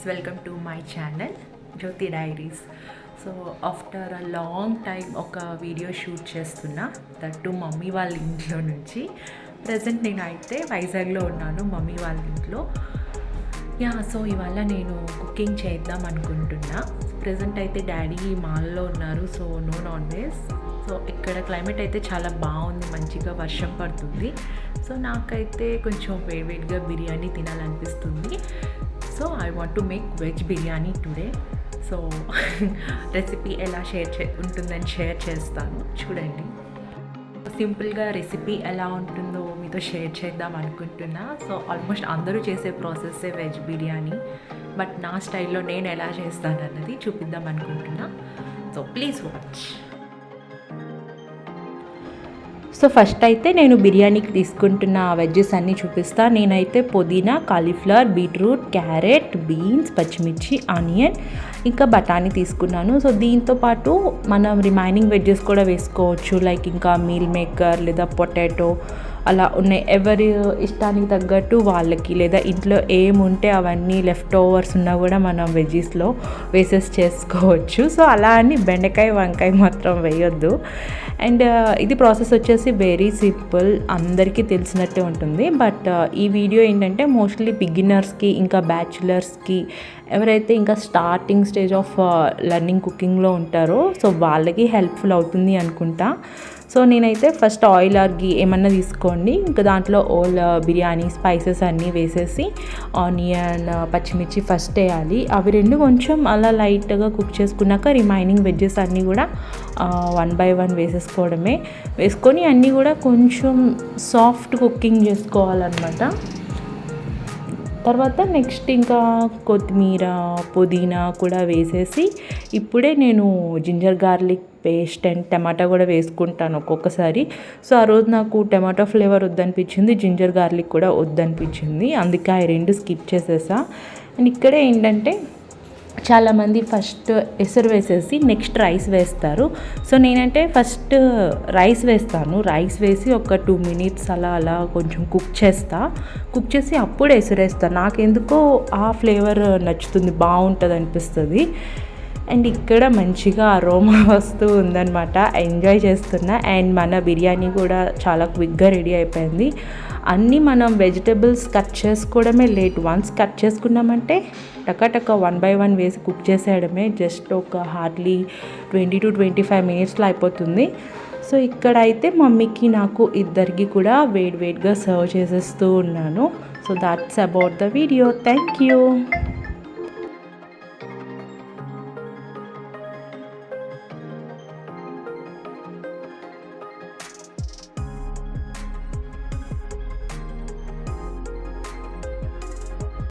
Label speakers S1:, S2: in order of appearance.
S1: Welcome to my channel Jyothi diaries. So after a long time ఒక video shoot చేస్తున్నా, that mummy వాళ్ళ ఇంట్లో నుంచి. ప్రజెంట్ నేను అయితే వైజాగ్లో ఉన్నాను, మమ్మీ వాళ్ళ ఇంట్లో. సో ఇవాళ నేను కుకింగ్ చేద్దాం అనుకుంటున్నా. ప్రజెంట్ అయితే డాడీ మాల్లో ఉన్నారు, so no non veg. So ఇక్కడ క్లైమేట్ అయితే చాలా బాగుంది, మంచిగా వర్షం పడుతుంది. సో నాకైతే కొంచెం వేడివేడిగా బిర్యానీ తినాలనిపిస్తుంది. So I want to make veg biryani today. So recipe ఎలా ఉంటుందని షేర్ చేస్తాను, చూడండి. సింపుల్గా రెసిపీ ఎలా ఉంటుందో మీతో షేర్ చేద్దాం అనుకుంటున్నా. సో ఆల్మోస్ట్ అందరూ చేసే ప్రాసెస్సే వెజ్ బిర్యానీ, బట్ నా స్టైల్లో నేను ఎలా చేస్తానన్నది చూపిద్దాం అనుకుంటున్నా. So please watch. So first అయితే నేను బిర్యానీకి తీసుకుంటున్న వెజ్జెస్ అన్నీ చూపిస్తా. నేనైతే పుదీనా, కాలీఫ్లవర్, బీట్రూట్, క్యారెట్, బీన్స్, పచ్చిమిర్చి, ఆనియన్, ఇంకా బఠానీ తీసుకున్నాను. సో దీంతో పాటు మనం రిమైనింగ్ వెజ్జెస్ కూడా వేసుకోవచ్చు, లైక్ ఇంకా మీల్ మేకర్ లేదా పొటాటో అలా ఉన్నాయి. ఎవరి ఇష్టానికి తగ్గట్టు వాళ్ళకి, లేదా ఇంట్లో ఏముంటే అవన్నీ లెఫ్ట్ ఓవర్స్ ఉన్నా కూడా మనం వెజ్జీస్లో చేసుకోవచ్చు. సో అలా అని బెండకాయ, వంకాయ మాత్రం వేయొద్దు. అండ్ ఇది ప్రాసెస్ వచ్చేసి వెరీ సింపుల్, అందరికీ తెలిసినట్టే ఉంటుంది. బట్ ఈ వీడియో ఏంటంటే మోస్ట్లీ బిగినర్స్కి, ఇంకా బ్యాచులర్స్కి, ఎవరైతే ఇంకా స్టార్టింగ్ స్టేజ్ ఆఫ్ లర్నింగ్ కుకింగ్లో ఉంటారో సో వాళ్ళకి హెల్ప్ఫుల్ అవుతుంది అనుకుంటా. సో నేనైతే ఫస్ట్ ఆయిల్ ఆర్ గీ ఏమన్నా తీసుకోండి, ఇంకా దాంట్లో ఓల్ బిర్యానీ స్పైసెస్ అన్నీ వేసేసి ఆనియన్, పచ్చిమిర్చి ఫస్ట్ వేయాలి. అవి రెండు కొంచెం అలా లైట్గా కుక్ చేసుకున్నాక రిమైనింగ్ వెజ్జెస్ అన్నీ కూడా 1 by 1 వేసుకొని అన్నీ కూడా కొంచెం సాఫ్ట్ కుకింగ్ చేసుకోవాలన్నమాట. తర్వాత నెక్స్ట్ ఇంకా కొత్తిమీర, పుదీనా కూడా వేసేసి ఇప్పుడే నేను జింజర్ గార్లిక్ పేస్ట్ అండ్ టమాటా కూడా వేసుకుంటాను ఒక్కొక్కసారి. సో ఆ రోజు నాకు టమాటో ఫ్లేవర్ వద్దనిపించింది, జింజర్ గార్లిక్ కూడా వద్దనిపించింది, అందుకే ఆ రెండు స్కిప్ చేసేసా. అండ్ ఇక్కడే ఏంటంటే చాలామంది ఫస్ట్ ఎసరు వేసేసి నెక్స్ట్ రైస్ వేస్తారు. సో నేనంటే ఫస్ట్ రైస్ వేస్తాను, రైస్ వేసి ఒక 2 minutes అలా కొంచెం కుక్ చేసి అప్పుడు ఎసరు వేస్తాను. నాకెందుకో ఆ ఫ్లేవర్ నచ్చుతుంది, బాగుంటుంది అనిపిస్తుంది. అండ్ ఇక్కడ మంచిగా అరోమా వస్తూ ఉందన్నమాట, ఎంజాయ్ చేస్తున్నా. అండ్ మన బిర్యానీ కూడా చాలా క్విక్గా రెడీ అయిపోయింది. అన్నీ మనం వెజిటబుల్స్ కట్ చేసుకోవడమే లేట్, వన్స్ కట్ చేసుకున్నామంటే టక 1 by 1 వేసి కుక్ చేసేయడమే. జస్ట్ ఒక హార్డ్లీ 20 to 25 minutesలో అయిపోతుంది. సో ఇక్కడ అయితే మమ్మీకి, నాకు ఇద్దరికి కూడా వేడిగా సర్వ్ చేసేస్తూ ఉన్నాను. So that's about the video. Thank you.